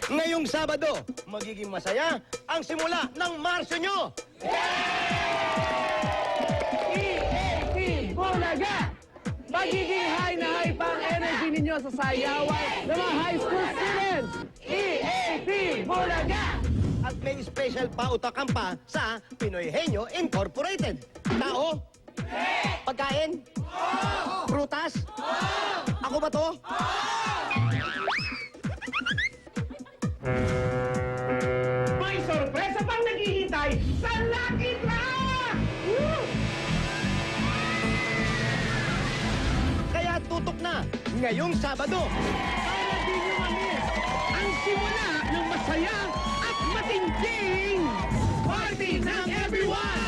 Ngayong Sabado, magiging masaya ang simula ng Marso nyo! EAP Bulaga! Magiging high na high pa ang energy ninyo sa sayawan ng mga high school students! EAP Bulaga! At may special pautakan pa sa Pinoy Henyo Incorporated. Tao? Pagkain? Prutas? Ako ba to? May sorpresa pang naghihintay sa Lucky Draw! Woo! Kaya tutok na ngayong Sabado. Para di nyo ma-miss ang simula ng masaya at matinding party ng everyone!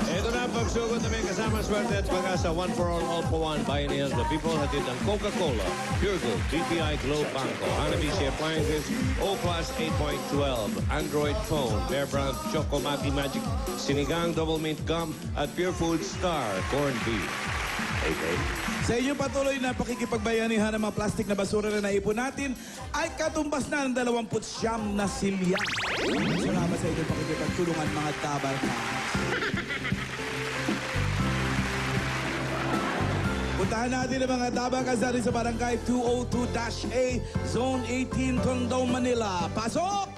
Ito na ang pagsugod na may kasama swerte at pag-asa. One for all for one. Bayanihan the people. Hatid ang Coca-Cola, Pure Gold, TTI Globe Banco, Hanabishi Appliances, O-Class 8.12, Android Phone, Bear Brand, Choco Mati Magic, Sinigang Double Mint Gum, at Pure Food Star Corned Beef. Okay. Sa inyong patuloy na pakikipagbayanihan ng mga plastik na basura na naipon natin ay katumbas na ng 29 na silya. Salamat sa inyong pakikipagtulungan mga tabarkas. Puntahan natin ang mga tabarkas natin sa Barangay 202-A, Zone 18, Tondo, Manila. Pasok!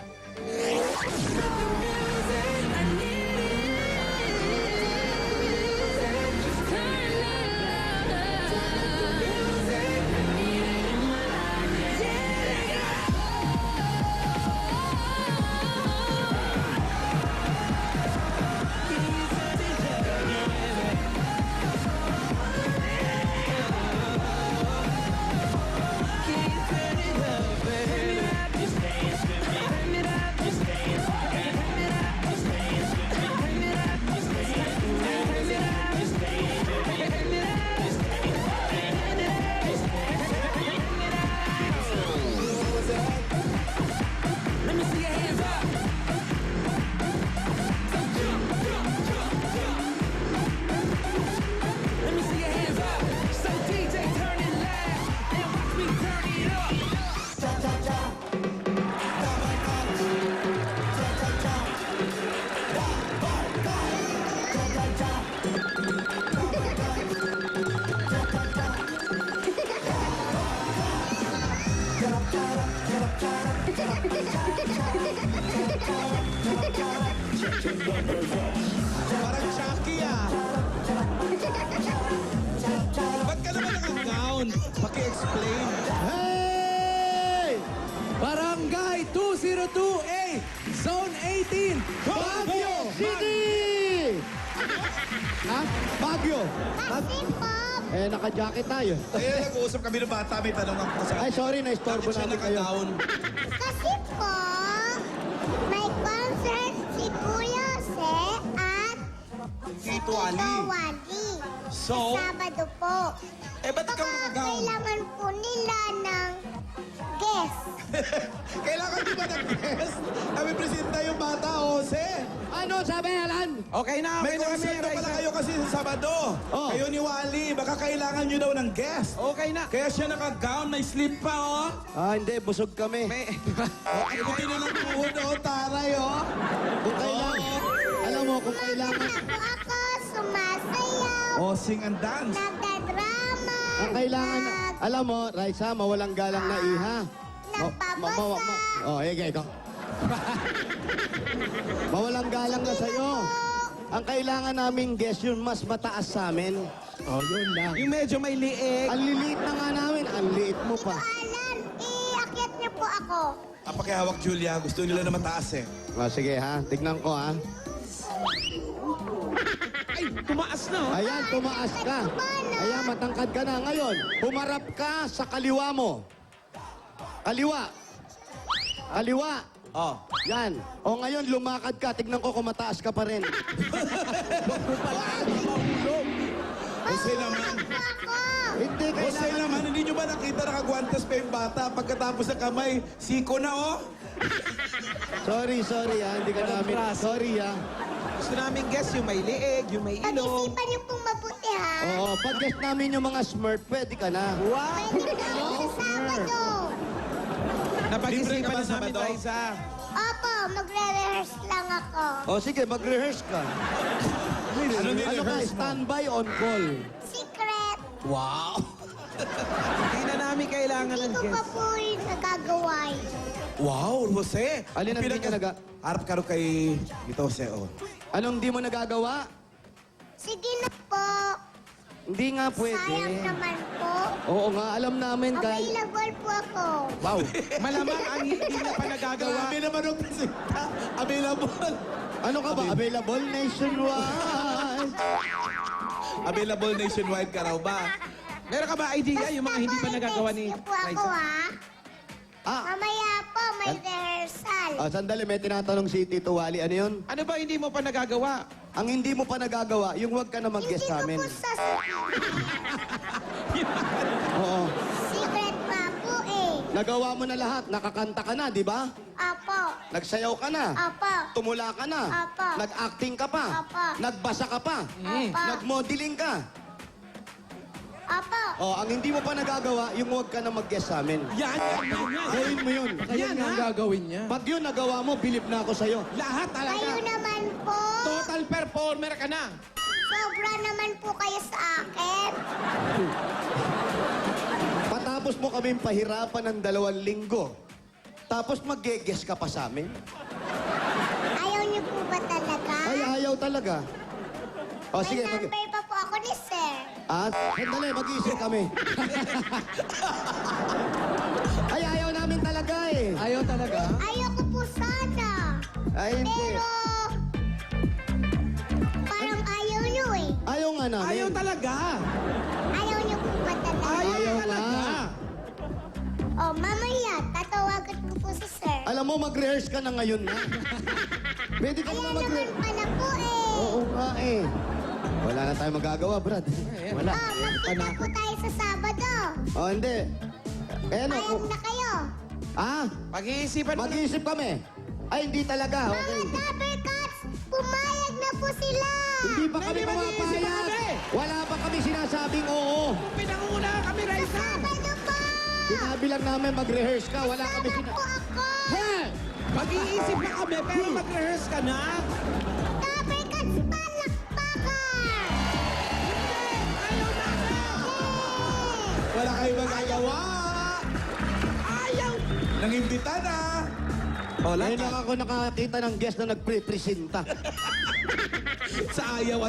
Parang Chucky ah. Ba't ka naman naka-gown? Paki-explain. Hey! Barangay 202A, Zone 18, Baguio City! Ha? Baguio? Eh, naka-jacket tayo. Eh, nag-uusap kami ng bata. May tanong ako sa Ay, sorry, na-istorbo Bakit siya namin kayo. naka-gown? Kasi po, may concert si Kuya Se at Tito Ali. Wally. So? Sabado po. Eh, ba't ikaw Baka naka-gown? kailangan po nila ng guest. Kailangan di ba ng-guest? Kami presenta yung bata, Jose. Ano sabi, Alan? Okay na, May concert na pala kayo kasi sa Sabado. Oh. Kayo ni Wally, baka kailangan nyo daw ng guest. Okay na. Kaya siya naka-gown, may slip pa, oh. Ah, hindi, busog kami. Okay, buti na lang tuhod, oh, taray, oh. Kung kailangan, alam mo, kung kailangan, Ako ako, sumasayaw, Oh, sing and dance. nagdadrama, ang kailangan, alam mo, Raisa, mawalang galang na iha. nagpapasa. Oh, ikaw. Paalang na sa'yo. Ang kailangan naming guest yung mas mataas sa amin. Oh, yun lang. Yung medyo may liig. Ang liliit na nga namin, ang liit mo pa. Alan, iakyat niyo po ako. Apakihawak, Julia. Gusto nila na mataas eh. Sige ha, tignan ko ha. Ay, tumaas na. Oh. Ayan, tumaas ka. Ayan, matangkad ka na. Ngayon, humarap ka sa kaliwa mo. Kaliwa. Kaliwa. Oh. Yan. O ngayon, lumakad ka. Tignan ko kung mataas ka pa rin. Jose naman. Ako. Hindi Jose kailangan. naman, hindi nyo ba nakita nakagwantas pa yung bata? Pagkatapos ng kamay, siko na oh. Sorry ha. Hindi ka namin. Sorry ha. Gusto namin guess yung may liig, yung may ilong. Pag-isipan niyo pong mabuti, ha? Oo, pag guest namin yung mga smurf, pwede ka na. Pwede po sa Sabado. Napag-isipan Libre ka ba na sa namin, Sabado? Raisa. Opo, magre-rehearse lang ako. O sige, mag-rehearse ka. Ano Ano ka, ni-rehearse mo? standby on call. Secret. Wow. Hindi na namin kailangan Hindi ng ko pa guess. po rin nagagawa. Wow, Jose. Alin ang hindi ka naga... Harap ka rin kay ito, Jose, oh. Anong di mo nagagawa? Sige na po. Hindi nga pwede. Sayang naman po. Oo nga, alam namin kaya... Available po ako. Wow. Malamang ang hindi na pa nagagawa. Grabe naman ang presenta. Available. Ano ka ba? Available nationwide. Available nationwide ka raw ba? Meron ka ba idea yung mga hindi pa nagagawa ni Basta po ako, Raisa? ha? Ah, Mamaya po, may rehearsal. sandali, may tinatanong si Tito Wally. Ano yun? Ano ba hindi mo pa nagagawa? Ang hindi mo pa nagagawa, yung wag ka na mag-guest Hindi sa ko amin. po sa Oo. secret pa po eh. Nagawa mo na lahat. Nakakanta ka na, di ba? Apo. Nagsayaw ka na. Apo. Tumula ka na. Apa. Nag-acting ka pa. Apa. Nagbasa ka pa. Apo. Nag-modeling ka. Apo. Oh, ang hindi mo pa nagagawa, yung wag ka na mag-guest sa amin. Yan! Gawin mo yun. Kaya nga ang gagawin niya. Pag yun nagawa mo, bilib na ako sa'yo. Lahat talaga. Kayo naman po. Total performer ka na. Sobra naman po kayo sa akin. Patapos mo kaming pahirapan ng 2 linggo. Tapos mag-guest ka pa sa amin. Ayaw niyo po ba talaga? Ay, ayaw talaga. O May sige, number pa po ako ni Sir. sandali, mag-iisip kami. Ay, ayaw namin talaga eh. Ayaw talaga? Ayaw ko po sana. Ay, hindi. Pero... Parang ayaw niyo eh. Ayaw nga namin. Ayaw talaga. Ayaw niyo po ba talaga? Ayaw talaga. nga. Oh, mamaya, tatawagan ko po si Sir. Alam mo, mag-rehearse ka na ngayon na. Pwede ka Ayaw na naman mag-rehearse. pala po eh. Oo nga eh. Wala na tayong magagawa, Brad. Wala. Oh, magkita po tayo sa Sabado. Oh, hindi. Eh, ano? Payag na kayo. Ah, Pag-iisipan mo. mag-iisip kami. Ay, hindi talaga. Okay. Mga Dabbercats, pumayag na po sila. Hindi pa kami Hindi mag-iisip pumapayag. kami. Wala pa kami sinasabing oo. Pinanguna kami, Raisa. Sabado po. Sinabi lang namin mag-rehearse ka. Wala kami Sabado po ako. Mag-iisip na kami, pero mag-rehearse ka na. Dabbercats, palakpakan. Ayaw namin. Wala kayong magagawa. Ayaw. Nangimbita na. O, Ngayon lahat lang ako nakakita ng guest na nagpre-presenta. sa ayaw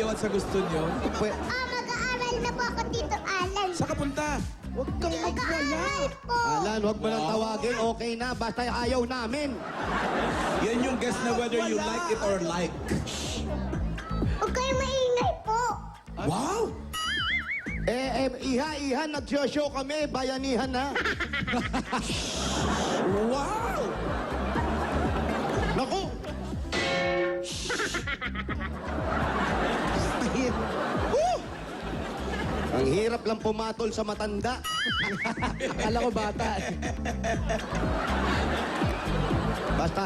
at sa gusto nyo. Pwe- Mag-aaral na po ako dito, Alan. Sa kapunta. Huwag kang magwala. Mag-aaral po. Alan, wag mo nang tawagin. Okay na. Basta ayaw namin. Yan yung guess na whether you like it or like. Huwag kayong maingay po. Wow! Iha, nag-show kami. Bayanihan na. Wow! Naku! Ang hirap lang pumatol sa matanda. Akala ko bata. Basta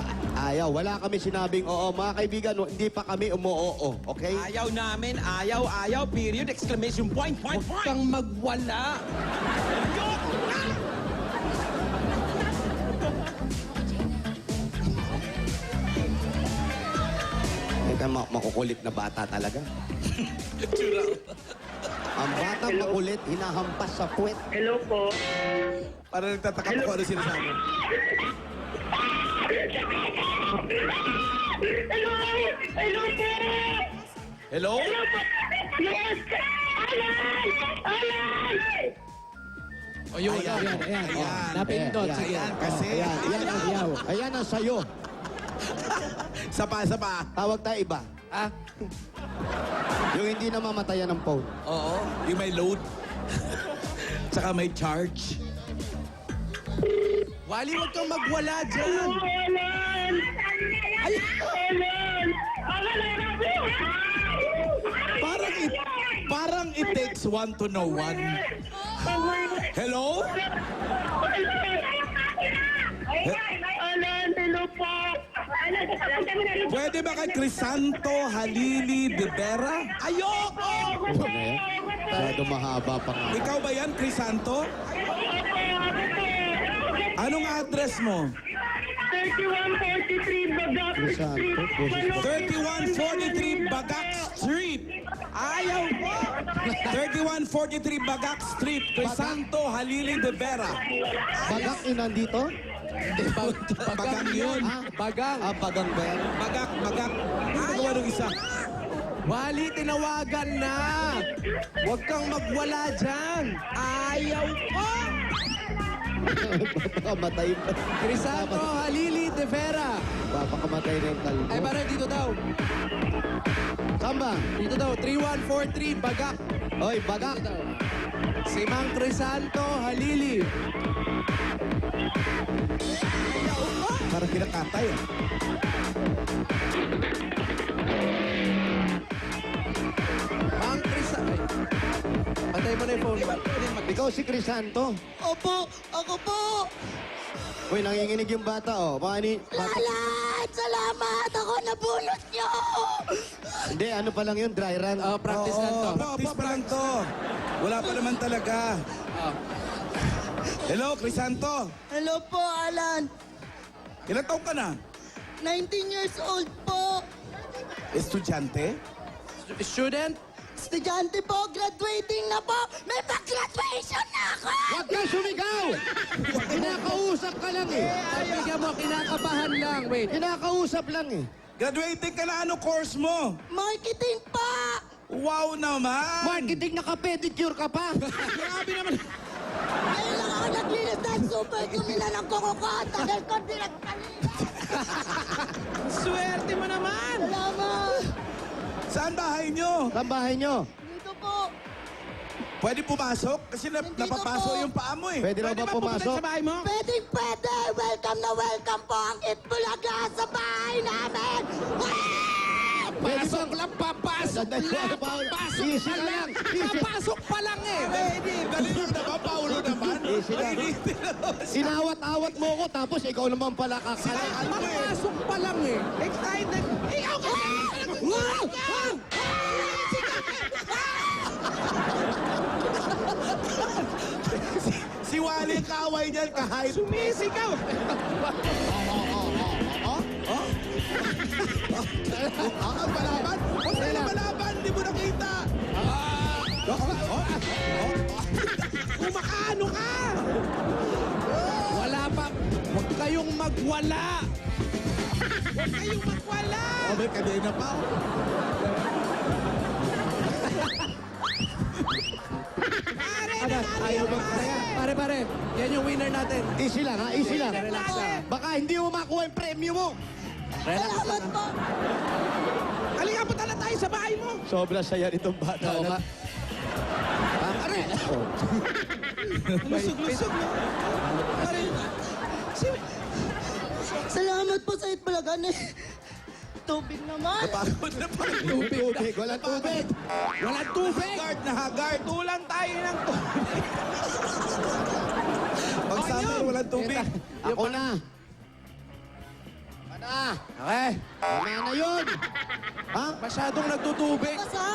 ayaw. Wala kami sinabing oo. Mga kaibigan, hindi pa kami umuoo. Okay? Ayaw namin, ayaw, period, exclamation point. Huwag kang magwala. Ika makukulit na bata talaga. Ang bata makulit, hinahampas sa puwet. Hello po. Para nagtataka po kung ano sinasabi. Hello! Hello po! Hello? Hello po! Yes! Alan! Alan! O yun, Ayan. ayan, ayan. Ayan. Napindot, Ayan. sige. Ayan, kasi. Ayan, ayan, Ayaw. ayan ang sayo. Sapa. Tawag tayo iba. Ah, Yung hindi na mamatayan ng phone. Oo. Yung may load. Tsaka may charge. Wally, huwag kang magwala dyan. Alan! Ay, Alan! Alan! Parang it takes one to know one. Hello? Alan! Hello po! Pwede ba kay Crisanto Halili de Vera? ayoko! Ano na yan? Masyado mahaba pa nga. Ikaw ba yan, Crisanto? Anong address mo? 3143 Bagak Street. Crisanto, 3143 Bagak Street. Ayaw po! 3143 Bagak Street, Crisanto Halili de Vera. Bagak yun nandito? Bagang yun. Bagang. Ah, bagang ba yan? Bagak. Ano nagawa ng isa? Wally, tinawagan na. Huwag kang magwala dyan. Ayaw po! Papakamatay pa. Crisanto Halili de Vera. Papakamatay na yung talbo. Ay, parang dito daw. Saan ba? Dito daw, 3143 Bagak. Oy, bagak. Si Mang Crisanto Halili. Parang pinakatay ah. Mang Crisanto. Patay mo na yung phone. Ikaw si Crisanto. Opo, ako po. Uy, nanginginig yung bata, oh. Baka ni... Bata... Alan! Salamat! Ako nabulot niyo! Hindi, ano pa lang yun, dry run. Practice lang to. Practice pa lang to. Wala pa naman talaga. Hello, Crisanto. Hello po, Alan. Ilang taong ka na? 19 years old po. Estudyante? Student? Estudyante po, graduating na po. May pag-graduation na ako! Huwag ka sumigaw! Kinakausap ka lang eh. Ay, bigyan mo, kinakabahan lang. Wait. Kinakausap lang eh. Graduating ka na, ano course mo? Marketing pa! Wow naman! Marketing naka-pedicure ka pa. Grabe naman. Ngayon lang ako naglinis dahil super ko nila ng kuko at tagal ko dinagpalit. Swerte mo naman. Salamat! Saan bahay nyo? Saan bahay nyo? Dito po. Pwede pumasok? Kasi Nandito napapaso po. yung paa mo eh. Pwede raw ba pumasok? Sa bahay mo? Pwede, pwede. Welcome na welcome po ang Itbulaga sa bahay namin. Pasok lang, papasok lang. Papasok Easy pa ka lang. lang. Easy. Papasok pa lang eh. Pwede. Dali lang naman, Paulo naman. Easy lang. Inawat-awat mo ko, tapos ikaw naman pala kakala. Papasok pa lang eh. Excited. Ikaw ka. Si Wally ang kaaway niyan, kahayop. Sumisigaw. Ang balaban? Huwag na balaban, hindi mo nakita. Kumakaano ka? Wala pa. Huwag kayong magwala. Huwag kayong magwala. Oh, may kadena pa. Ayaw ba? Pare. Yan yung winner natin. Easy lang ha, easy lang. Relax lang. Baka hindi mo makuha yung premyo mo. Relax Salamat lang. po. Halika, punta na tayo sa bahay mo. Sobra saya nitong bata. Oo nga. Pare! Lusog-lusog mo. Pare. Salamat po sa Itbulaga. Tubig naman. Napagod na pa. Tubig, walang tubig. Walang tubig. Haggard na haggard. Tulang tayo ng tubig. Pag summer, walang tubig. Ako na. Ana. Okay. Tama na yun. Ha? Masyadong nagtutubig. Basa.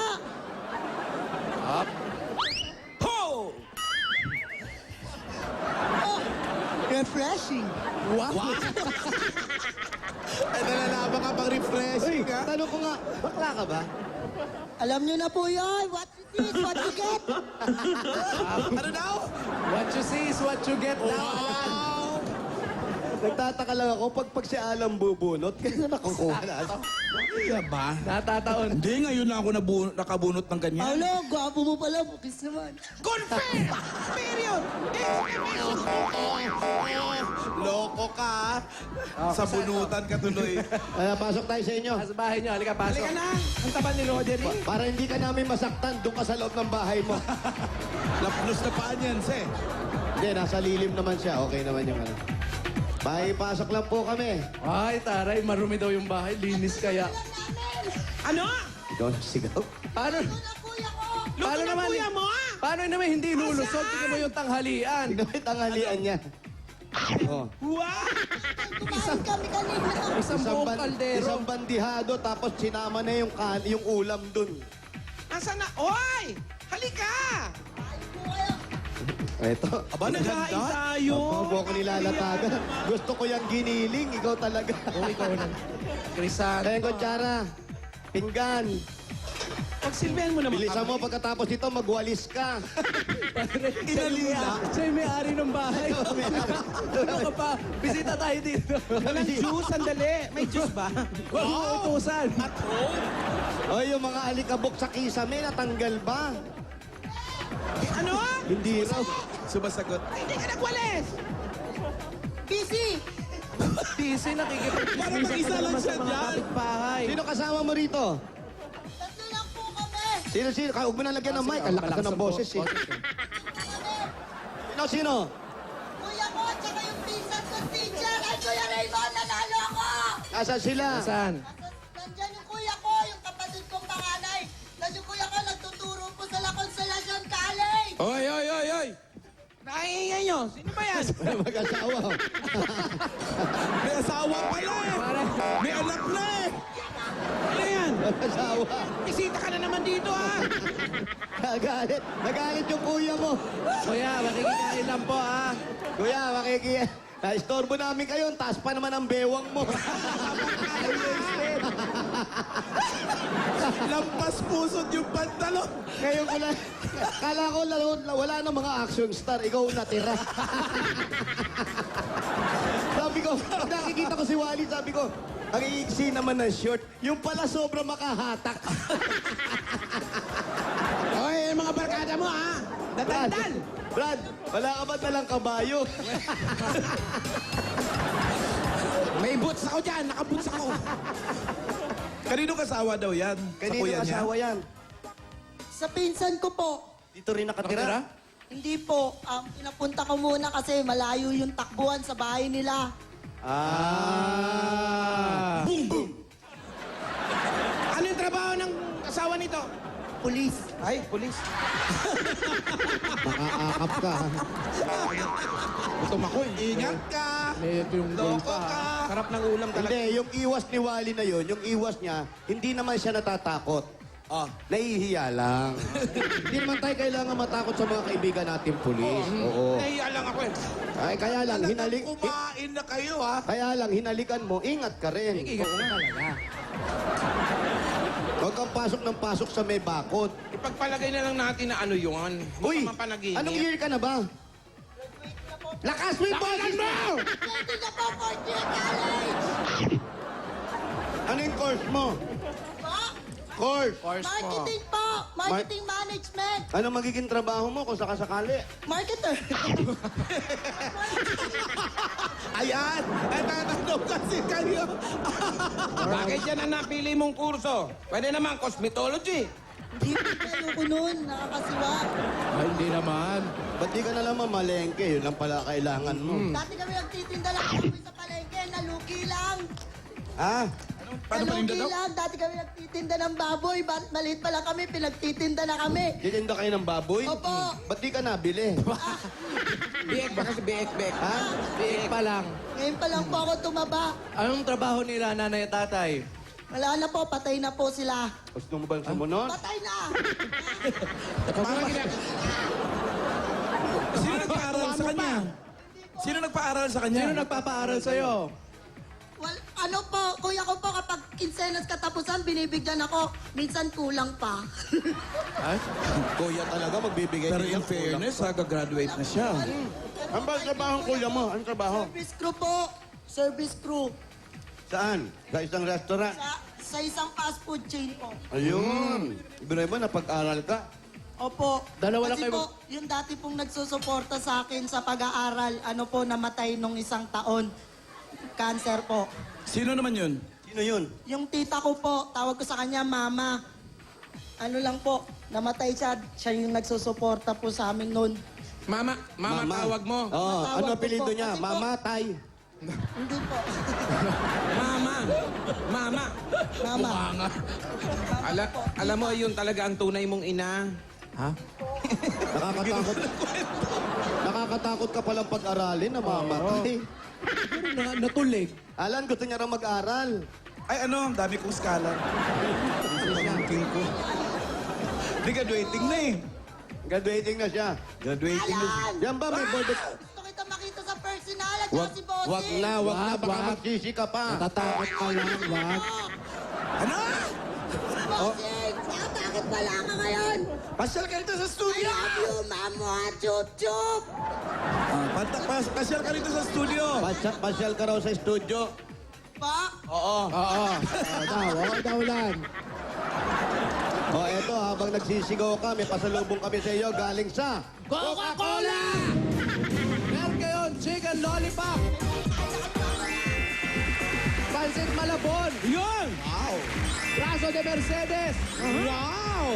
Ho! Oh, refreshing. Wow. Ay, nalalaman ka pang Uy, refreshing ha? tanong ko nga, bakla ka ba? Alam niyo na po yan. What you see is what you get. Ano daw? What you see is what you get now. Wow! Nagtataka lang ako pag si Alam bubunot, kaya nakukuha na. Kaya ba? Natataon. Hindi, ngayon na ako nakabunot ng ganyan. Paolo, gwapo mo pala, bukis naman. Confirm! Period! Loko ka. Sa bunutan ka tuloy. Pasok tayo sa inyo. Sa bahay niyo, halika, pasok. Halika na! Ang taba ni Roger eh. Para hindi ka namin masaktan, doon ka sa loob ng bahay mo. Lapnos na paan yan, se. Hindi, nasa lilim naman siya. Okay naman yung ano. Bahay, pasok lang po kami. Ay, taray, marumi daw yung bahay. Linis kaya. Ano? Ikaw na sigaw. Paano? Kuya ko! Paano Luto ng naman? kuya mo ah! Paano naman hindi lulusot? Tingnan mo yung tanghalian. Tignan mo yung tanghalian niya. Oh. Wow! Kumain kami kanina. Isang buong kaldero. Isang bandihado, tapos sinama na yung ulam dun. Nasaan na? Oy! Halika! Eto. Aba, Nagkain naganda. tayo! Huwag ko nilalatagan. Gusto ko yung giniling. Ikaw talaga. Oh, ikaw na. Krisan. Kaya kutsara. Pinggan. Pagsilbihan mo naman Bilisan mo pagkatapos dito, magwalis ka. Inalila. Siya yung may-ari ng bahay. Ano ka pa? Bisita tayo dito. Walang juice, sandali. May juice ba? Huwag mo utusan. O, yung mga alikabok sa kisame, natanggal ba? Ano? Hindi raw. Sumasagot. Hindi ka nagwalis! Busy! Tisi, nakikipag-bisita Para mag-isa lang naman siya sa mga dyan. kapitbahay. Sino kasama mo rito? Tatlo lang po kami! Sino? Huwag mo na lagyan ng mic. Ang lakas na ng boses eh. Sino? Kuya ko, tsaka yung pinsan ko teacher! Ay, Kuya Raymond, nanalo ako! Asan sila? Saan? Nandyan yung kuya ko, yung kapatid kong panganay. Tapos yung kuya ko nagtuturo po sa La Consolacion College. Oy, oy, oy, oy. Naiingay nyo! Sino ba yan? Mag-asawa. May asawa pala eh. May anak na eh. Ano yan? Mag-asawa. Bisita ka na naman dito ah! Nagalit. Nagalit yung kuya mo. Kuya, makikikain lang po ah. Kuya, na-istorbo namin kayo. Taas pa naman ang bewang mo. Lampas pusod yung pantalon. Ngayon ko lang. Kala ko wala na mga action star. Ikaw natira. Sabi ko, pag nakikita ko si Wally, sabi ko, ang iiksi naman ng short. Yung pala sobra makahatak. Oy, mga barkada mo ah! Dadaldal! Brad, wala ka ba talang kabayo? May boots ako dyan! Nakaboots ako! Kanino kasawa daw yan? Sa Kanino kuya niya? asawa yan? Sa pinsan ko po. Dito rin nakatira? Hindi po. Pinapunta ko muna kasi malayo yung takbuhan sa bahay nila. Ah. Boom, boom. Ano yung trabaho ng asawa nito? Police. Ay, polis. Makaakap ka. Gutom ako eh. Ingat ka. Ito yung Loko ka. Sarap ng ulam talaga. Hindi, yung iwas ni Wally na yun, yung iwas niya, hindi naman siya natatakot. Ah. Nahihiya lang. Hindi naman tayo kailangan matakot sa mga kaibigan natin, pulis. Oo. Nahiya lang ako eh. Ay, kaya lang, Kumain na kayo ha. kaya lang, hinalikan mo, ingat ka rin. Oo nga talaga. Huwag kang pasok ng pasok sa may bakod. Ipagpalagay na lang natin na ano yun. Uy, Mukhang panaginip. anong year ka na ba? Lakas mo yung boses mo! Pwede na po, fourth year college! Ano yung course mo? Po? Course. Marketing po! Marketing management! Ano magiging trabaho mo kung sakasakali? Marketer! Ayan. Ay, tatanong kasi kayo. Bakit yan ang napili mong kurso? Pwede naman cosmetology. Hindi po kayo ko nun, nakakasiwa. Ay, hindi naman. Ba't di ka na lang mamalengke? Yun lang pala kailangan mo. Dati kami nagtitinda lang kami sa palengke, nalugi lang. Ha? Paano paninda Nalugi daw? lang, dati kami nagtitinda ng baboy. Maliit pa lang kami, pinagtitinda na kami. Titinda kayo ng baboy? Opo. Ba't di ka nabili? Biek ba kasi biek? Ha? Biik pa lang. Ngayon pa lang po ako tumaba. Anong trabaho nila, nanay at tatay? Wala na po, patay na po sila. Gusto mo ba sumunod? Patay na! Parang Sino nagpaaral sa kanya? Sino nagpaaral sa kanya? Sino nagpapaaral sa'yo? Ano po, kuya ko po kapag kinsenas katapusan, binibigyan ako. Minsan kulang pa. Kuya talaga magbibigay Pero din in ng fairness, ha, gagraduate na siya. Ano ba ang trabaho ng kuya mo? Anong trabaho? Service crew po. service crew Saan? Sa isang restaurant? sa isang fast food chain po. Ayun. Ibig mo, napag-aral ka. Opo. Dalawa lang Kasi kayo- po, yung dati pong nagsusuporta sa akin sa pag-aaral, ano po, namatay nung isang taon. Cancer po. Sino naman yun? Sino yun? Yung tita ko po, tawag ko sa kanya, Mama. Ano lang po, namatay siya. Siya yung nagsusuporta po sa amin noon. Mama, tawag mo. Oo, Matawag ano ko apelido po. niya? Kasi po- Mama, Tay. Hindi po. Mama. Mama. Alam mo, yun talaga ang tunay mong ina. Ha? Nakakatakot. Nakakatakot ka palang pag-aralin na mamatay. Natulig. Alan, gusto niya raw mag-aral. Ay ano, ang dami kong scholar. Pamangkin ko. Di graduating na eh. Graduating na siya. Graduating na siya. Alan! Yan ba, may board of... Gusto kita makita sa personal at saka si Bossing. Wag na, baka Wag. magsisi ka pa. Natatakot ka lang, wag. Ano? Bossing! Nakatakot pala ka ngayon! Pasyal ka rito sa I studio! love you, Mamo! Chup-chup! Pasyal ka rito sa studio! Pasyal ka raw sa studio. Pa? Oo, daw lan. O eto, habang nagsisigaw ka, may pasalubong kami sa iyo galing sa... Coca-Cola! Meron kayon, chicken lollipop. Pansit Malabon. Yun! Wow! Braso de Mercedes. Wow!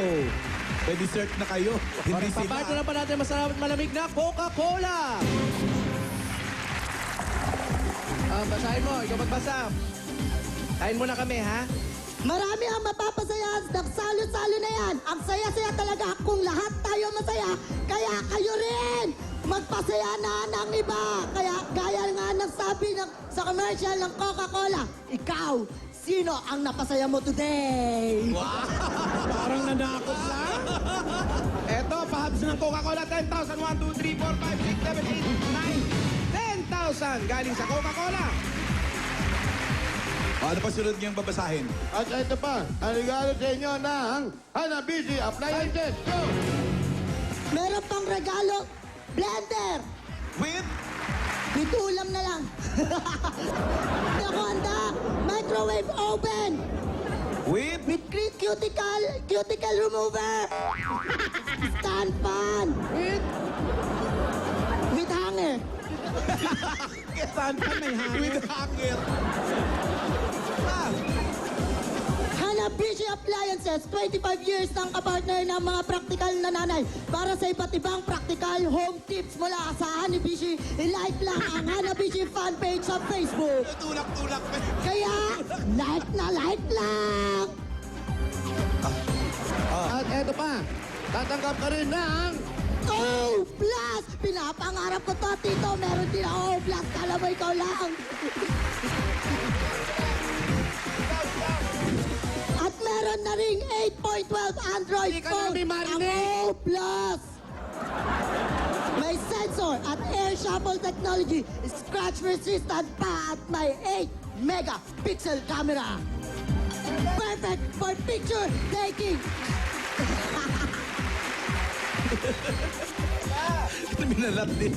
May dessert na kayo. Hindi sila. Papato na pa natin masarap at malamig na Coca-Cola. Basahin mo, ikaw magbasa. Kain muna kami, ha? Marami ang mapapasaya, nagsalo-salo na yan. Ang saya-saya talaga kung lahat tayo masaya. Kaya kayo rin, magpasaya na ng iba. Kaya gaya nga ng sabi sa commercial ng Coca-Cola, ikaw, sino ang napasaya mo today? Parang nanakot lang. Eto, pahabs ng Coca-Cola, 10,000. 1, 2, 3, 4, 5, 6, 7, 8, 9, 10,000 galing sa Coca-Cola. Ano pa sunod niyang babasahin? At ito pa, ang regalo sa inyo ng Hanabishi Appliances. Go! Meron pang regalo, blender. With? With ulam na lang. Hindi ako handa. Microwave oven. With? With cuticle remover. Stand fan. With hanger. Saan ka may hangin? With hanger. Hanabishi Appliances, 25 years ng kapartner ng mga praktikal na nanay. Para sa iba't ibang praktikal home tips mula sa Hanabishi, i-like lang ang Hanabishi fan page sa Facebook. Tulak-tulak. Kaya, like na like lang! At eto pa, tatanggap ka rin ng... Oh, plus! Pinapangarap ko to, Tito. Meron din ako plus. Kala mo ikaw lang. At meron na ring 8.12 Android Hindi ka phone. namin marinig. Ang O plus. May sensor at air shuffle technology. Scratch resistant pa at may 8 megapixel camera. Perfect for picture taking. Minalat din.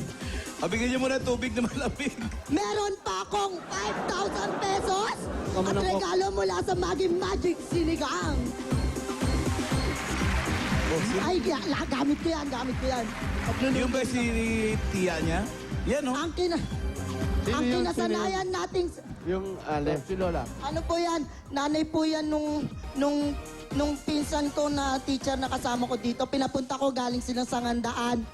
Bigyan niyo muna tubig na malamig. Meron pa akong 5,000 pesos at regalo mula sa Maggi Magic Sinigang. Ay, gamit ko yan, gamit ko yan. Yung ba si Tia niya? Yan, no? Ang yung kinasanayan nating, Yung Ale. Si Lola. ano po yan, nanay po yan nung pinsan ko na teacher na kasama ko dito. Pinapunta ko galing silang Sangandaan.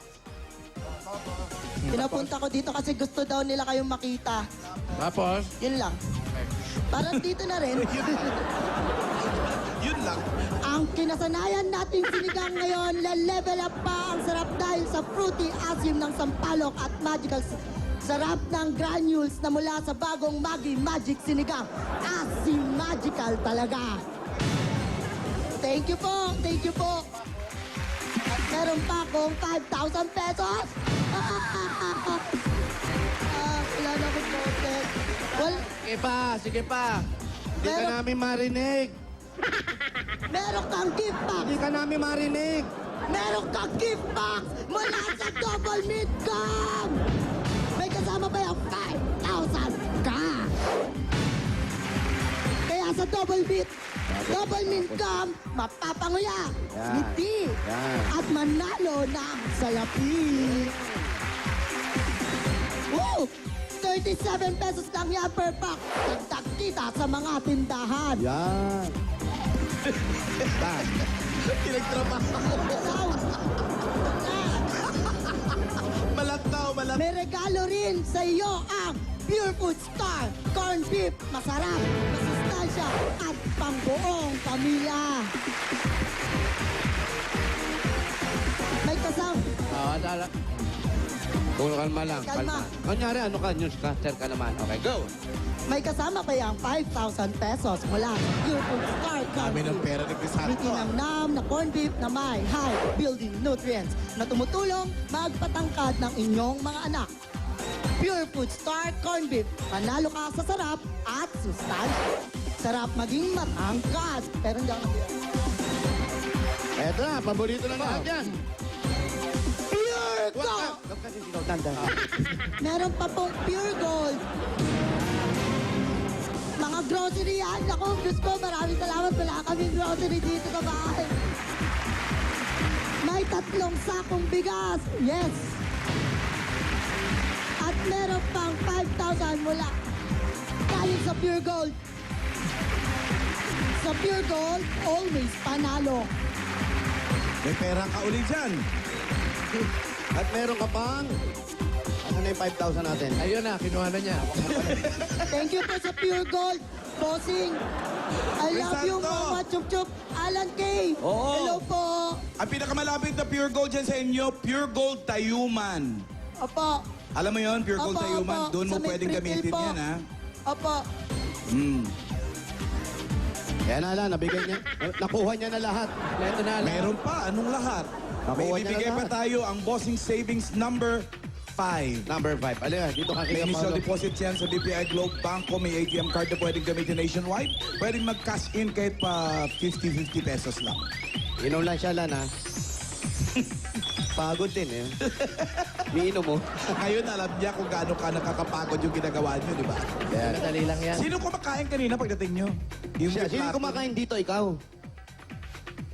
Pinapunta ko dito kasi gusto daw nila kayong makita. Tapos? Yun lang. Parang dito na rin. Yun lang. Ang kinasanayan nating sinigang ngayon, level up pa ang sarap dahil sa fruity asim ng sampalok at magical sarap ng granules na mula sa bagong Maggi Magic Sinigang. Asim magical talaga. Thank you po, thank you po. At meron pa akong 5,000 pesos. Wala na akong budget. Well, Sige pa. Hindi ka namin marinig. meron kang gift box. Hindi ka namin marinig. Meron kang gift box mula sa Double Meat Gang! May kasama ba yung 5,000 cash? sa double beat. Double mint gum, mapapanguya, Yan. ngiti, Yan. at manalo ng salapi. Woo! 37 pesos lang yan per pack. Dagdag kita sa mga tindahan. Yan. Now, Malataw. may regalo rin sa iyo ang Pure Food Star Corn Beef. Masarap, masustansya, at pangbuong pamilya. May kasama. Kalma lang. Kalma. Kunyari, ano ka? Newscaster ka naman. Okay, go. May kasama kayang 5,000 pesos mula sa Pure Food Star Corn Dami ng Beef. pera ni Crisanto. Itinamnam na corn beef na may high building nutrients na tumutulong magpatangkad ng inyong mga anak. Pure Food Star Corn Beef. Panalo ka sa sarap at sustansya. Sarap maging matangkas. Pero hindi ako Eto na, paborito na lahat yan. Pure Huwag ka. Gold! Huwag ka sisigaw. Dandan. Meron pa pong Pure Gold. Mga grocery yan. Ako, Diyos ko, maraming salamat. Wala kaming grocery dito sa bahay. May 3 sakong bigas. Yes. At meron pang 5,000 mula galing sa Pure Gold. Sa Pure Gold, always panalo. May pera ka uli dyan. At meron ka pang... Ano na yung 5,000 natin? Ayun na, kinuha na niya. Thank you po sa Pure Gold. Bossing. I love you, Crisanto. Mama Chup Chup. Alan K. Oo. Hello po. Ang pinakamalapit na Pure Gold dyan sa inyo, Pure Gold Tayuman. Opo. Alam mo yon, Pure Gold Opo, Tayuman, opo. doon mo Sa may pwedeng Pritil gamitin po. yan, ha? Opo. Mm. Kaya na, nabigay niya. Nakuha niya na lahat. Ito na lang. Meron pa, anong lahat? Nakuha May niya ibibigay na pa lahat. tayo ang Bossing Savings number 5. Number 5. Alin, dito ka May kaya initial deposit yan sa BPI Globe Banco. May ATM card na pwedeng gamitin nationwide. Pwedeng mag-cash in kahit pa 50 pesos lang. Inom lang siya lan, ha? Pagod din, eh. Miinom mo. Ngayon, alam niya kung gaano ka nakakapagod yung ginagawa niyo, di ba? Yan. Madali lang yan. Sino kumakain kanina pagdating niyo? Yung may Sino plato. kumakain dito? Ikaw?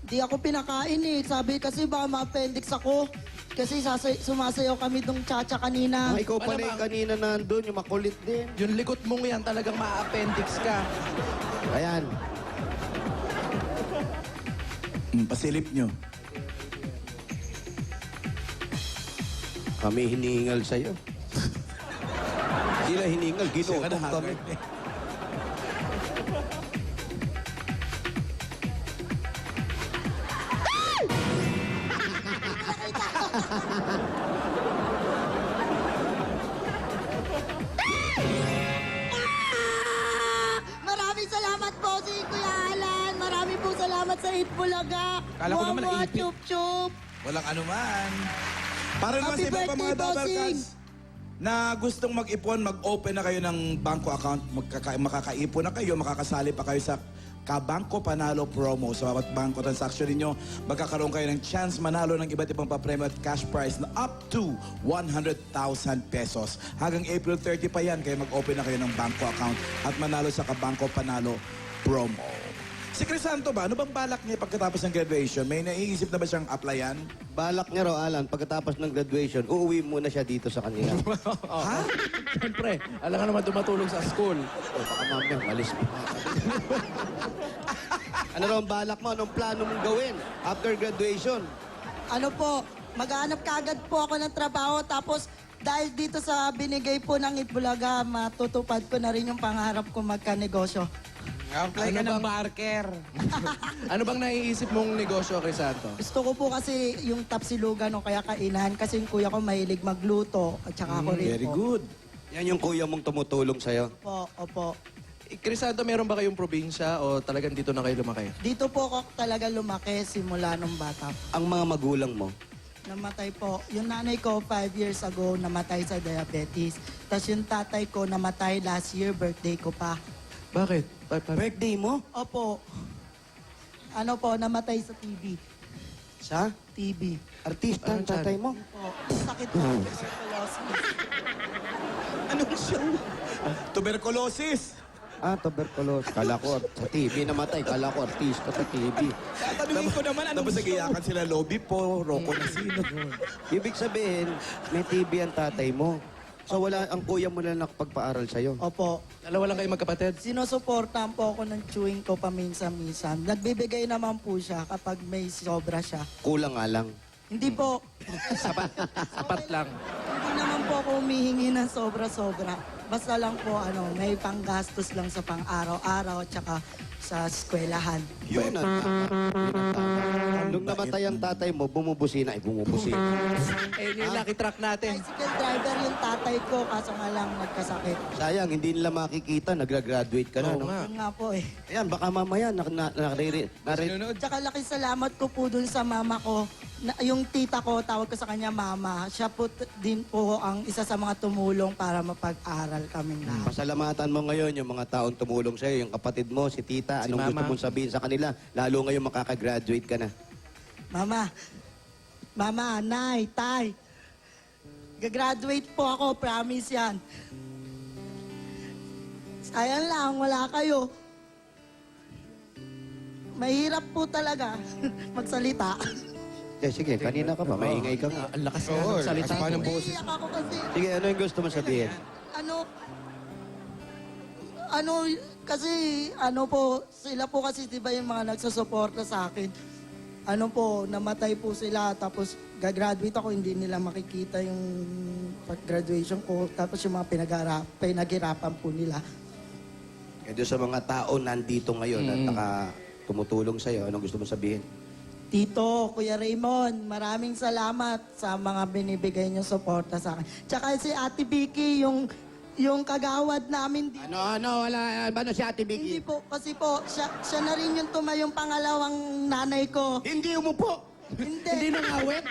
Di ako pinakain eh. Sabi kasi baka ma-appendix ako. Kasi sumasayaw kami dong chacha kanina. Ah, ikaw pala yung Malamang. kanina nandun, yung makulit din. Yung likod mong yan talagang ma-appendix ka. Ayan. Pasilip niyo. Kami hiningal sa'yo. Sila hiningal, Siya ka ginutom na, kami. Harvard. Maraming salamat po si Kuya Alan. Maraming po salamat sa Itbulaga. Kala ko naman Mua, naipit. Chup Chup. Walang anuman. Para naman Happy sa iba pa birthday, mga double bossing! cards na gustong mag-ipon, mag-open na kayo ng banko account, makakaipon na kayo, makakasali pa kayo sa Kabangko Panalo promo. Sa bawat bangko transaction ninyo, magkakaroon kayo ng chance manalo ng iba't ibang papremyo at cash prize na up to 100,000 pesos. Hanggang April 30 pa yan, kaya mag-open na kayo ng banko account at manalo sa Kabangko Panalo promo. Si Crisanto ba, ano bang balak niya pagkatapos ng graduation? May naiisip na ba siyang applyan? Balak niya raw, Alan, pagkatapos ng graduation, uuwi muna siya dito sa kanila. Ha? Siyempre, alam ka naman tumatulong sa school. O, baka mamaya, malis pa. Ano raw ang balak mo? Anong plano mong gawin after graduation? Ano po, maghanap kagad po ako ng trabaho tapos dahil dito sa binigay po ng Itbulaga, matutupad ko na rin yung pangarap ko magka-negosyo. Apply ka ng barker. Ano bang naiisip mong negosyo, Crisanto? Gusto ko po kasi yung tapsilugan o kaya kainan kasi yung kuya ko mahilig magluto at saka ako rin Very po. good. Yan yung kuya mong tumutulong sa'yo. Opo. Crisanto, meron ba kayong probinsya o talagang dito na kayo lumaki? Dito po ako talaga lumaki simula nung bata. Ang mga magulang mo, Namatay po. Yung nanay ko 5 years ago namatay sa diabetes. Tapos yung tatay ko namatay last year, birthday ko pa. Bakit? birthday mo? Opo. Ano po, namatay sa TB. Sa? TB. Artista ang Ano tatay mo? Po. Sakit po. Tuberculosis. Anong siya? Tuberculosis. Tuberculosis. Kala ko, sa TV namatay. Kala ko, artista sa TV. Tatanungin ko naman, ano ba nagiyakan sila? Lobby po, Rocco Nasino. Ibig sabihin, may TV ang tatay mo. So wala, ang kuya mo na nakapagpaaral sa'yo. Opo. Dalawa lang kayo magkapatid? Sinusuportahan po ako ng chewing ko paminsan-minsan. Nagbibigay naman po siya kapag may sobra siya. Kulang nga lang. Hindi po. Sapat lang. Hindi naman po ako humihingi ng sobra-sobra. Basta lang po, may panggastos lang sa pang-araw-araw at saka sa eskwelahan. Yun ang tama. Yun ang tama. Nung namatay ang tatay mo, bumubusina. Bumubusina. Eh, yung lucky truck natin. Tricycle driver yung tatay ko, kaso nga lang nagkasakit. Sayang, hindi nila makikita. Nagra-graduate ka na, Oo no? nga. Yun nga po eh. Ayan, baka mamaya, Tsaka laki salamat ko po dun sa mama ko. Yung tita ko, tawag ko sa kanya mama. Siya po din po ang isa sa mga tumulong para mapag-aral kaming lahat. Pasalamatan mo ngayon yung mga taong tumulong sa'yo, yung kapatid mo, si tita, Si anong gusto Mama. mong sabihin sa kanila? Lalo ngayon makakagraduate ka na. Mama, nay, tay. Gagraduate po ako, promise yan. Sayang lang, wala kayo. Mahirap po talaga magsalita. Sige, kanina ka pa, maingay ka nga. Ang lakas nga ng salita mo. Iiyak ako kasi, Sige, ano yung gusto mo sabihin? sila po kasi diba yung mga nagsusuporta sa akin. Namatay po sila, tapos gagraduate ako, hindi nila makikita yung pag-graduation ko, tapos yung mga pinaghirapan po nila. Kaya doon sa mga tao nandito ngayon at tumutulong sa'yo, anong gusto mo sabihin? Tito, Kuya Raymond, maraming salamat sa mga binibigay niyong suporta sa akin. Tsaka si Ate Vicky, yung kagawad namin dito. Wala, ano si Ate Hindi po, kasi po, siya na rin yung tumayong pangalawang nanay ko. Hindi umupo! Hindi. nangawit?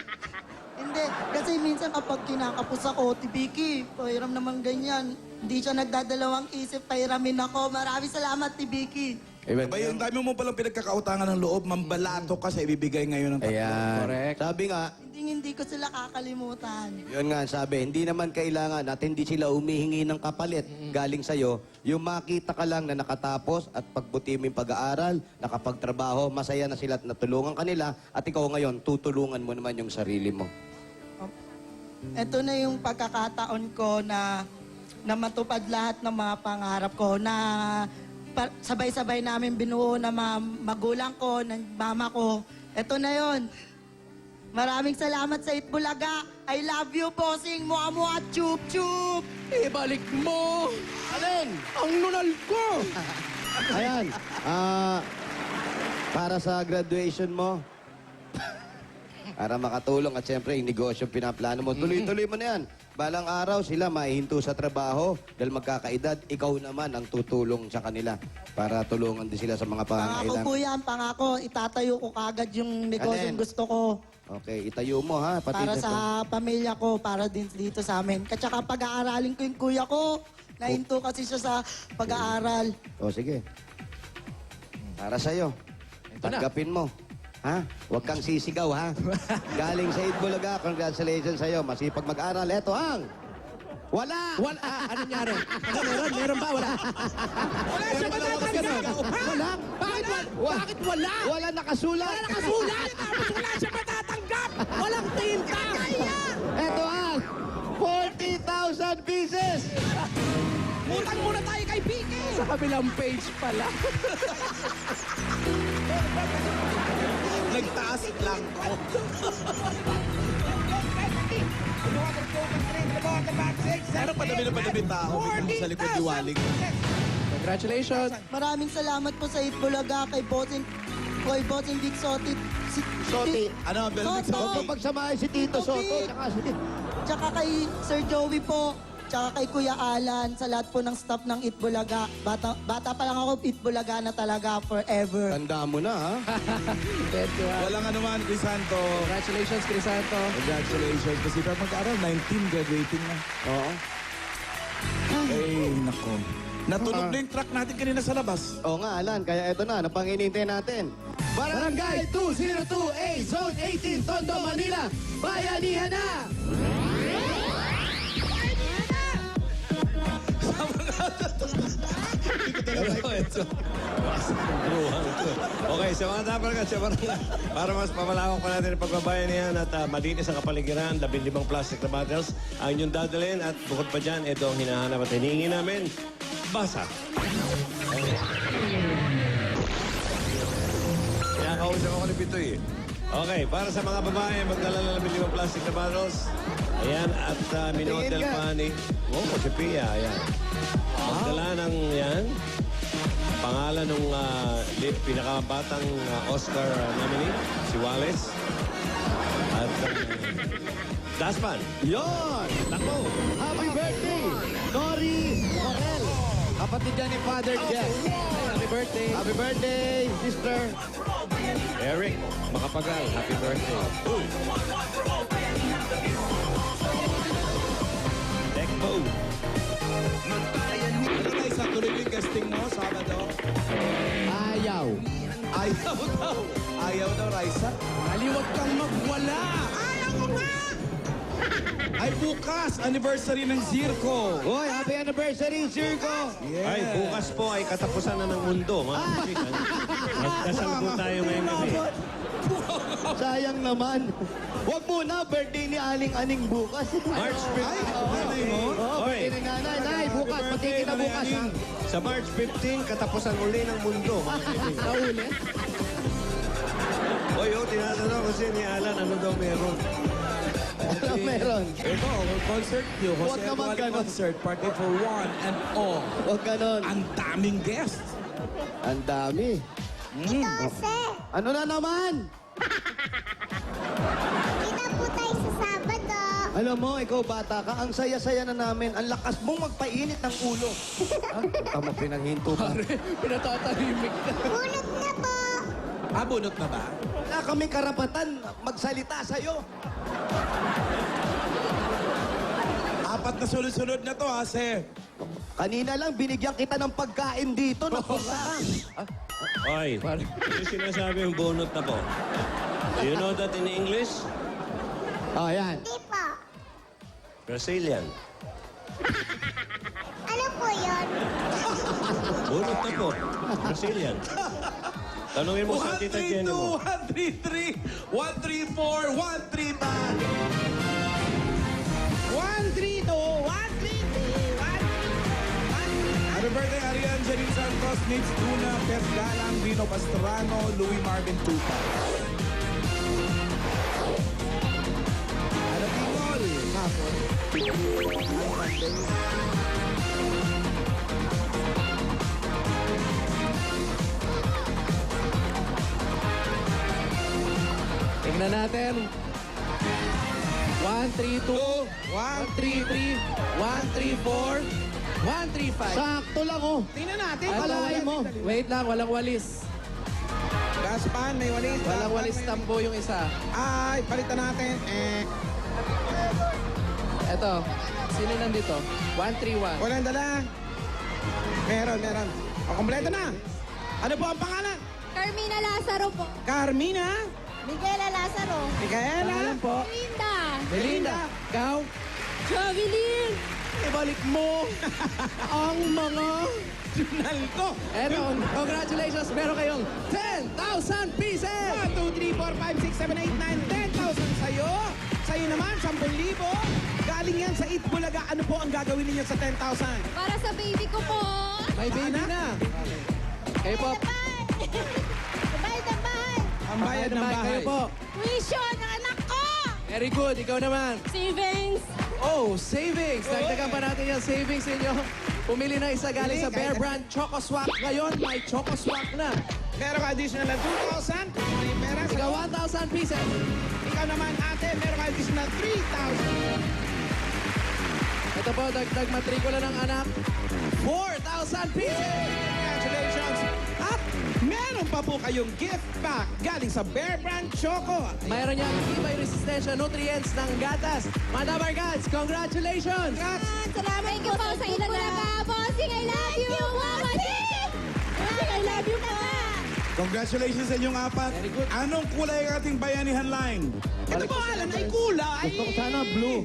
Hindi. Kasi minsan kapag kinakapos ako, Tibiki, pahiram naman ganyan. Hindi siya nagdadalawang isip, pahiramin ako. Maraming salamat, Tibiki. Ba yung dami mo palang pinagkakautangan ng loob, mambalato ka sa ibibigay ngayon ng tatlo. Ayan. Correct. Sabi nga, Hindi ko sila kakalimutan. yun nga sabi, hindi naman kailangan at hindi sila humihingi ng kapalit galing sa'yo. Yung makita ka lang na nakatapos at pagbuti mo yung pag-aaral, nakapagtrabaho, masaya na sila at natulungan kanila at ikaw ngayon, tutulungan mo naman yung sarili mo. Ito na yung pagkakataon ko na matupad lahat ng mga pangarap ko na sabay-sabay namin binuo na mga magulang ko, ng mama ko. Ito na yon. Maraming salamat sa Itbulaga. I love you, bossing. Mua-mua, chup-chup. Ibalik mo! Alin? Ang nunal ko! Ayan. Para sa graduation mo, para makatulong at siyempre yung negosyo pinaplano mo, tuloy-tuloy mo na yan. Balang araw sila maihinto sa trabaho dahil magkakaedad, ikaw naman ang tutulong sa kanila para tulungan din sila sa mga Pangako pangangailangan. po yan, pangako. Itatayo ko kagad yung negosyong Alin? gusto ko. Okay, itayo mo ha. Pati Para sa pamilya ko, para din dito sa amin. At saka pag-aaralin ko yung kuya ko. Nahinto kasi siya sa pag-aaral. O sige. Para sa'yo. Tanggapin mo. Ha? Huwag kang sisigaw, ha? Galing sa Itbulaga, congratulations sa'yo. Masipag mag-aral. Eto ang... Wala! Ano nangyari? Ano meron? Meron ba? Wala? Wala siya matatanggap! Wala? Bakit wala? Wala nakasulat! Wala nakasulat! Tapos wala siya matatanggap! Walang tinta! Kaya! Eto ang 40,000 pieces! Utang muna tayo kay Piki! Sa kabilang page pala. Nagtaas lang ko. Ano padami tao biglang sa likod ni Waling? Congratulations! Maraming salamat po sa Itbulaga, kay Bossing Vic Soto. Soti. Ano, Belmix Soto. Huwag pagsamahin si Tito Soto. Tsaka si... Tsaka kay Sir Joey po. Tsaka kay Kuya Alan, sa lahat po ng staff ng Itbulaga. Bata pa lang ako, Itbulaga na talaga forever. Tanda mo na, ha? Thank you. Walang anuman, Crisanto. Congratulations, Crisanto. Congratulations. Kasi pa mag-aral, 19, graduating na. Oo. Ay, nako. Natunog na yung truck natin kanina sa labas. Oo nga, Alan. Kaya eto na. Ano pang hinihintay natin? Barangay 202A, Zone 18, Tondo, Manila. Bayanihan na! Sa mga Okay, sa mga taparkat, sa barangay, para mas pamalawak pa natin ang pagbabayanihan at malinis ang kapaligiran, 15 plastic na bottles ang inyong dadalhin at bukod pa dyan, ito ang hinahanap at hinihingi namin, basa. Kinakausap ako ni Pitoy eh. Okay, para sa mga babae, magdala ng 15 plastic na bottles. Ayan, at minodel Tingin ka. pa ni... Oh, si Pia, ayan. Magdala ng yan. Pangalan ng pinakabatang Oscar nominee, si Wallace. At Daspan. Yon! Nako! Happy birthday, Nori Morel. Kapatid yan ni Father Jeff. Happy birthday. Happy birthday, sister. Eric Makapagal, happy birthday. Tekbo. Raisa, tuloy yung guesting mo, Sabado. Ayaw. Ayaw daw. Ayaw daw, Raisa. Aliwag kang magwala. Ay, bukas, anniversary ng Zirko. Hoy, happy anniversary, Circo. Ay, bukas po ay katapusan na ng mundo, mga kaibigan. Magdasal po tayo ngayong gabi. Sayang naman. Huwag muna, birthday ni Aling Aning bukas. March 15. Ay, nanay mo? Oo, Hoy. birthday ni nanay. Nay, bukas, pati kita bukas. Ha? Sa March 15, katapusan uli ng mundo, mga kaibigan. Naulit. Oy, tinatanong ko si ni Alan, ano daw meron? Ano meron? Ito, concert nyo. Huwag Jose naman Eduardo ganun. concert, party for one and all. Huwag ganon. Ang daming guests. Ang dami. Ano na naman? Kita po tayo sa Sabado. Alam mo, ikaw bata ka, ang saya-saya na namin. Ang lakas mong magpainit ng ulo. Tama pinanghinto pa. Pare, pinatatahimik na. Bunot na po. Bunot na ba? Wala kaming karapatan magsalita sa'yo. Apat na sunod-sunod na to, ha, Sir. Kanina lang binigyan kita ng pagkain dito. Naku, Oy, ano sinasabi yung bunot na po? Do you know that in English? Oh, yan. Di po. Brazilian. Ano po yun? Bunot na po. Brazilian. Tanungin mo sa tita Jenny mo. 132, 133, 134, 135. 132, 133, Happy birthday, Arian Janine Santos, Nitz Tuna, Pet Galang, Vino Pastrano, Louis Marvin Tupa. Ano tingol? Hapon. Tingnan natin. 132, 133, 134, 135. Sakto lang, oh. Tingnan natin. Akalain mo. Wait lang, walang walis. Gaspan, may walis. Walang walis tambo yung isa. Ay, palitan natin. Eto, sino nandito? 131. Walang dala. Meron. O, kompleto na. Ano po ang pangalan? Carmina Lazaro po. Carmina. Miguela Lazaro. Micaela. Pangalan po? Linda. Belinda. Ikaw? Jovelyn. Ibalik mo Ang mga... journal ko. Eto, congratulations! Meron kayong 10,000 pieces! 1, 2, 3, 4, 5, 6, 7, 8, 9, 10,000 sa'yo. Sa'yo naman, 10,000. Galing yan sa Eat Bulaga. Ano po ang gagawin ninyo sa 10,000? Para sa baby ko po. May baby na. Kayo po. Bahay na bahay. Ang bayad ng bahay. Kayo po. Tuition ng anak ko. Very good. Ikaw naman. Savings. Oh, savings. Dagdagan pa natin yung savings ninyo. Pumili na isa galing sa Bear Brand Choco Swak. Ngayon, may Choco Swak na. Meron ka additional na 2,000. May pera sa Ikaw 1,000 pieces. Ikaw naman, ate, meron ka additional 3,000. Ito po, dagdag matrikula ng anak. 4,000 pieces. Congratulations. At meron pa po kayong gift pack galing sa Bear Brand Choco. Mayroon niyang ibay resistensya nutrients ng gatas. Madam Argads, congratulations! Congrats. Salamat. Thank you po sa Itbulaga. Bossing, I love you. Mama D. I love you po. Congratulations sa inyong apat. Very good. Anong kulay ang ating bayanihan line? Ito po, Alan, ay kulay. Gusto ko sana blue.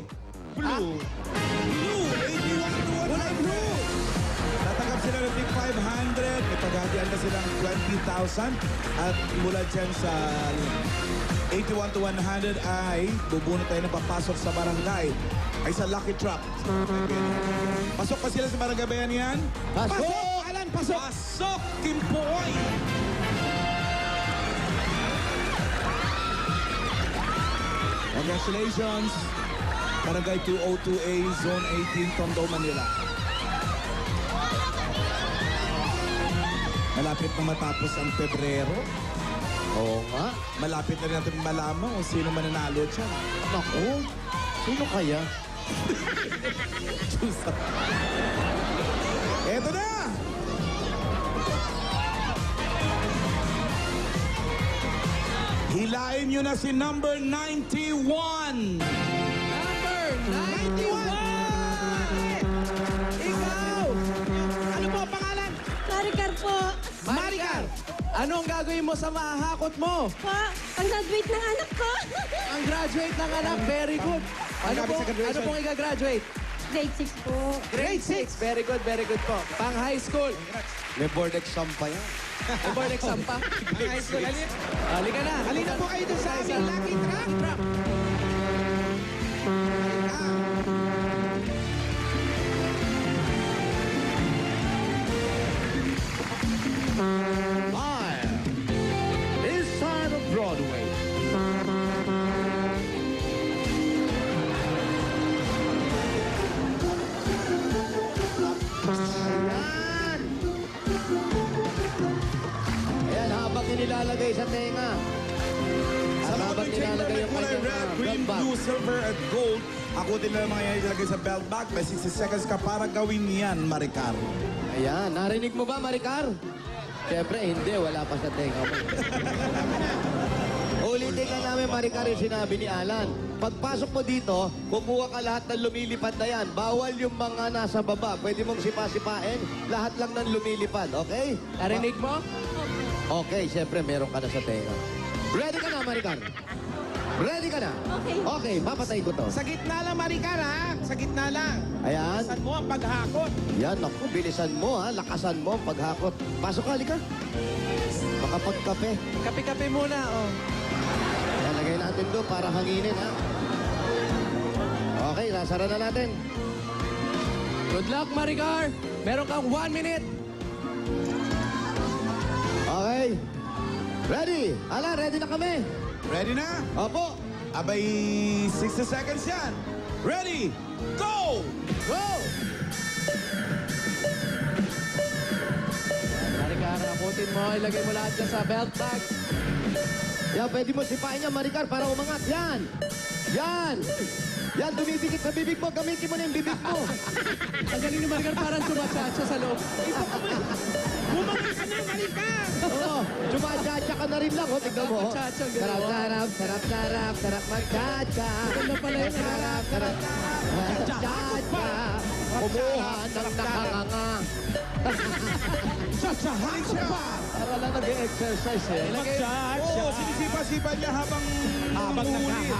Blue. Blue. 81 to 100. Kulay blue. sila ng tig 500. May paghahatian na silang 20,000. At mula dyan sa 81 to 100 ay bubunot tayo ng papasok sa barangay. Ay sa Lucky Truck. Pasok pa sila sa barangay bayan yan? Pasok! Alan, pasok! Pasok, Team Poy! Congratulations! Barangay 202A, Zone 18, Tondo, Manila. Malapit na matapos ang Pebrero. Oo nga. Malapit na rin natin malaman kung sino mananalo dyan. Naku, sino kaya? Eto na! Hilain nyo na si number 91! Number 91! Ikaw! Ano po ang pangalan? Maricar po. Maricar! Ano ang gagawin mo sa mahahakot mo? Po, ang graduate ng anak ko. Ang graduate ng anak, very good. Ano po, ano pong i-graduate? Grade 6 po. Grade 6. Very good po. Pang high school. May board exam pa yan. May board exam pa. Pang high school. Halika na. Halika po kayo dun sa aming Lucky Truck. This side of Broadway. Ayan, habang inilalagay sa tenga. Sa mga Habang chamber nilalagay may yung kulay kanyang red, green, belt bag. blue, silver, at gold. Ako din lang mga yan ilagay sa belt bag. May 60 seconds ka para gawin yan, Maricar. Ayan, narinig mo ba, Maricar? Siyempre, hindi. Wala pa sa tenga mo. Ulitin ka namin, Maricar, yung sinabi ni Alan. Pagpasok mo dito, kukuha ka lahat ng lumilipad na yan. Bawal yung mga nasa baba. Pwede mong sipa-sipain. Lahat lang ng lumilipad, okay? Narinig mo? Okay, siyempre, meron ka na sa tenga. Ready ka na, Maricar? Ready ka na? Okay. Okay, papatay ko to. Sa gitna lang, Maricar, ha? Sa gitna lang. Ayan. Saan mo ang paghakot? Yan, naku, bilisan mo ha, lakasan mo ang paghakot. Pasok ka, halika. Makapagkape. Kape-kape muna, oh. Yan, lagay natin doon para hanginin ha. Okay, nasara na natin. Good luck, Maricar. Meron kang 1 minute. Okay. Ready? Ala, ready na kami. Ready na? Opo. Abay, 60 seconds yan. Ready? Go! Go! Maricar, aputin mo. Ilagay mo lahat dyan sa belt bag. Yan, pwede mo sipain yan, Maricar, para umangat. Yan! Yan! Yan, dumidikit sa bibig mo. Gamitin mo na yung bibig mo. Ang galing ni Maricar, parang sumachacha sa loob. Bumalik ka na, Maricar! Oo, chumachacha ka na rin lang. Oh, tignan mo. Chacha, Sarap, gano'n. sarap, sarap, sarap, sarap magchacha. Ganda pala yun, Sarap, sarap, magchacha. Kumuha ng nakanganga. Chachahan siya! Para lang nag-exercise eh. Oo, sinisipa-sipa niya habang nanguhuli.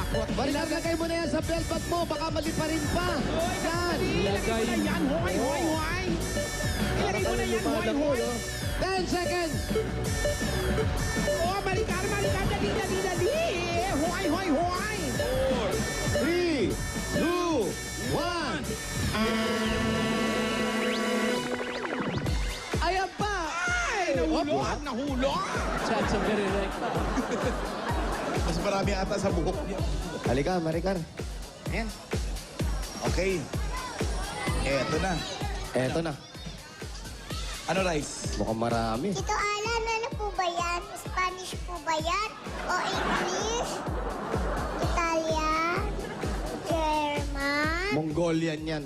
Ilagay mo na yan sa belt bag mo. Baka maliparin pa. Yan. Ilagay yan, hoy, hoy, hoy. Ilagay mo na yan, hoy, hoy. 10 seconds. Oh, Maricar, Maricar, dali, dali, dali. Hoy, hoy, hoy. 3, 2, 1. Ayan pa. Ay, nahulog, nahulog. Chacha, very right. Mas marami ata sa buhok niya. Halika, Maricar. Ayan. Okay. Eto na. Eto na. Ano, Rice? Mukhang marami. Tito Alan, ano po ba yan? Spanish po ba yan? O English? Italian? German? Mongolian yan.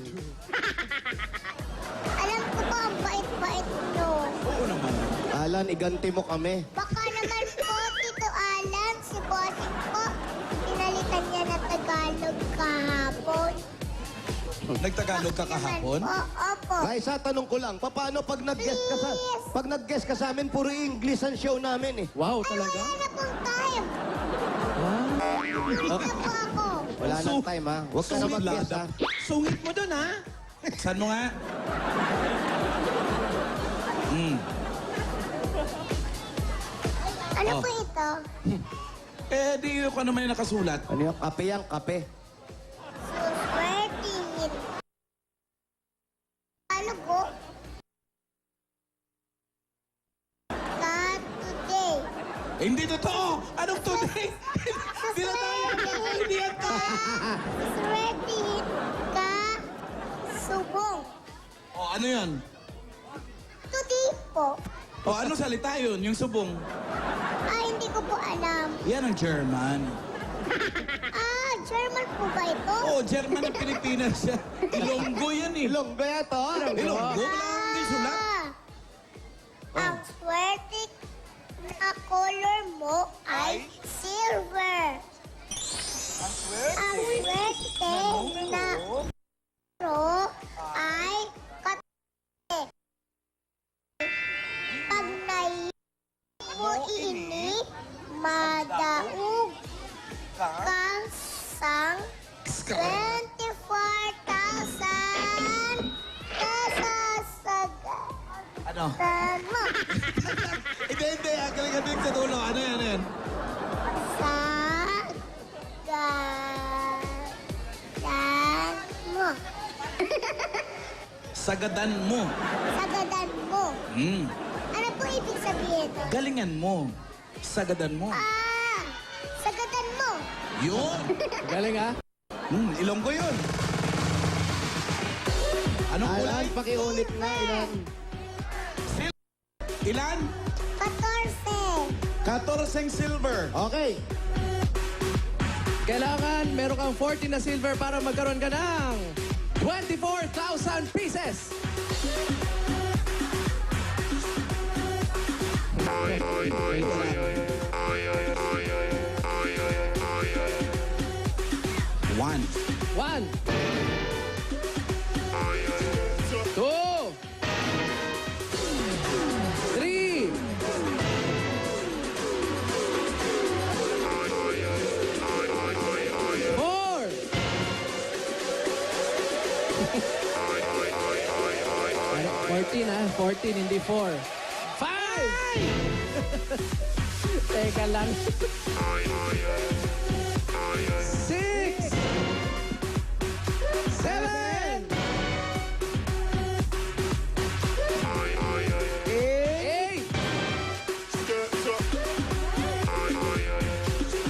Alam ko po, ang bait-bait nyo. Oo naman. Alan, iganti mo kami. Baka naman po, Tito Alan, si Bossing po, pinalitan niya na Tagalog kahapon. Nagtagalog ka kahapon? Opo. Raisa, tanong ko lang, paano pag nag-guest ka sa... Pag nag-guest ka sa amin, puro English ang show namin eh. Wow, Ay, talaga? wala na pong time. Wala po ako. Wala nang time ha. Huwag ka na Sungit mag-guest lada. ha. Sungit mo dun, ha? Saan mo nga? Ano Oh. po ito? Eh, di ko naman yung nakasulat. Ano yung kape yan? Kape. Suswertihin. Ano po? Ka today. Eh, hindi totoo! Anong today? Hindi na tayo! Hindi yan to! Suswertihin ka subong. Oh, ano yan? Today po. Oh, anong salita yun? Yung subong. Hindi ko po alam. Yan ang German. German po ba ito? Oh, German ng Pilipinas yan. Ilonggo yan eh. Ilonggo yan to. Ilonggo? Wala hindi sulat. Ang swerte na color mo ay silver. Ang swerte na color ay kape. Pag mo ini, madaog kang sang 24,000 kasasagan. Ano? Mo. Hindi. Galing sa dulo. Ano yan? Sagadan mo. Sagadan mo. Sagadan mo. Ano po ibig sabihin? Galingan mo. Sagadan mo. Sagadan mo. Yun. Galing ha? Ilonggo yun. Anong kulay? Alan, pakiulit na. Ilan? Ilan? 14 silver. Okay. Kailangan meron kang 40 na silver para magkaroon ka ng 24,000 pieces. One. 1, 2, 3, 4. 14 ha? 14, hindi 4. 5! Teka lang. 6! 7! 8!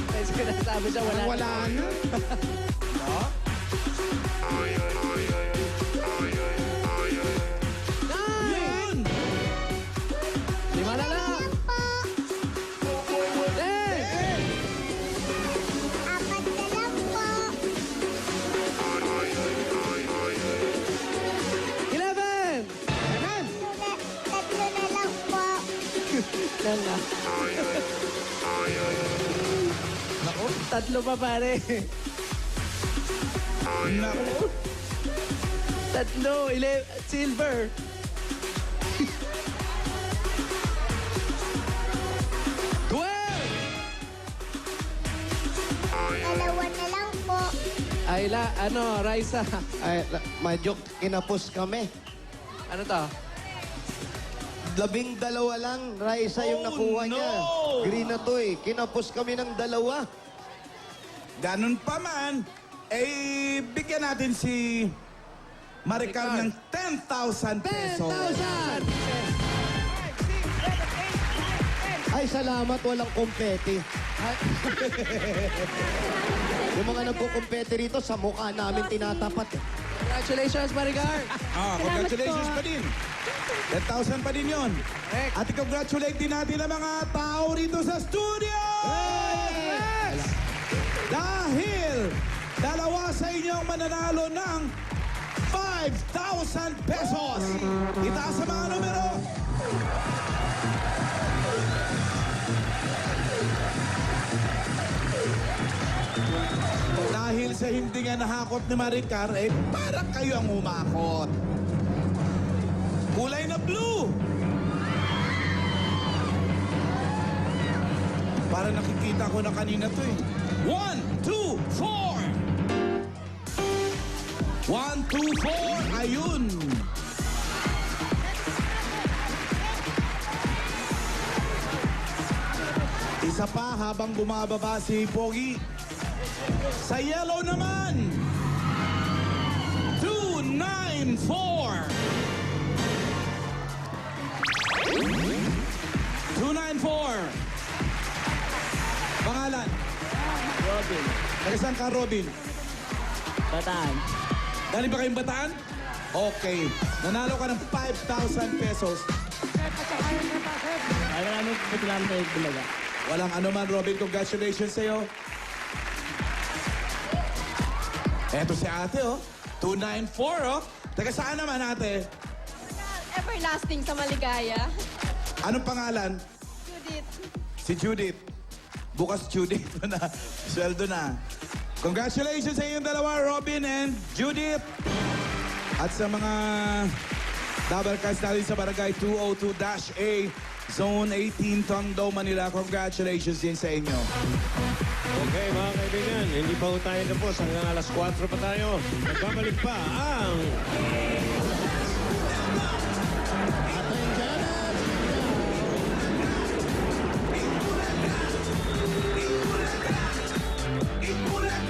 Kasi sinasabi siya wala na. Yun. 5 na lang. 10! Apat na lang po. 11! Tatlo na lang po. Lang na. Naku, tatlo pa pare. Naku. Tatlo, silver. Dalawa na lang po. Ayla, Raisa. Ay, medyo kinapos kami. Ano to? 12 lang, Raisa, yung Oh, nakuha no! niya. Green na to eh. Kinapos kami ng 2. Ganun pa man, eh, bigyan natin si Maricar ng 10,000 pesos. 10,000! Ay, salamat, walang kompete. Yung mga nagkukumpete rito, sa mukha namin tinatapat. Eh. Congratulations, Maricar! Congratulations pa din. 10,000 pa din yun. At i-congratulate din natin ang mga tao rito sa studio! Yes! Dahil dalawa sa inyong mananalo ng 5,000 pesos. Itaas sa mga numero. Dahil sa hindi nga nahakot ni Maricar, eh parang kayo ang umakot. Kulay na blue. Para nakikita ko na kanina to eh. 1, 2, 4. 1, 2, 4. Ayun. Isa pa habang bumababa si Pogi. Sa yellow naman, 294. 294. Pangalan? Robin. Taga saan ka, Robin? Bataan. Galing ba kayong Bataan? Okay. Nanalo ka ng 5,000 pesos. Ay, maraming salamat sa Bulaga. Walang anuman, Robin. Congratulations sa'yo. Eto si ate, oh. 294, oh. Taga saan naman, ate? Everlasting sa maligaya. Anong pangalan? Judith. Si Judith. Bukas Judith na. Sweldo na. Congratulations sa inyong dalawa, Robin and Judith. At sa mga double cards natin sa Barangay 202-A, Zone 18, Tondo, Manila. Congratulations din sa inyo. Okay, mga kaibigan, hindi pa ho tayo tapos. Hanggang alas 4 pa tayo. Nagbabalik pa ang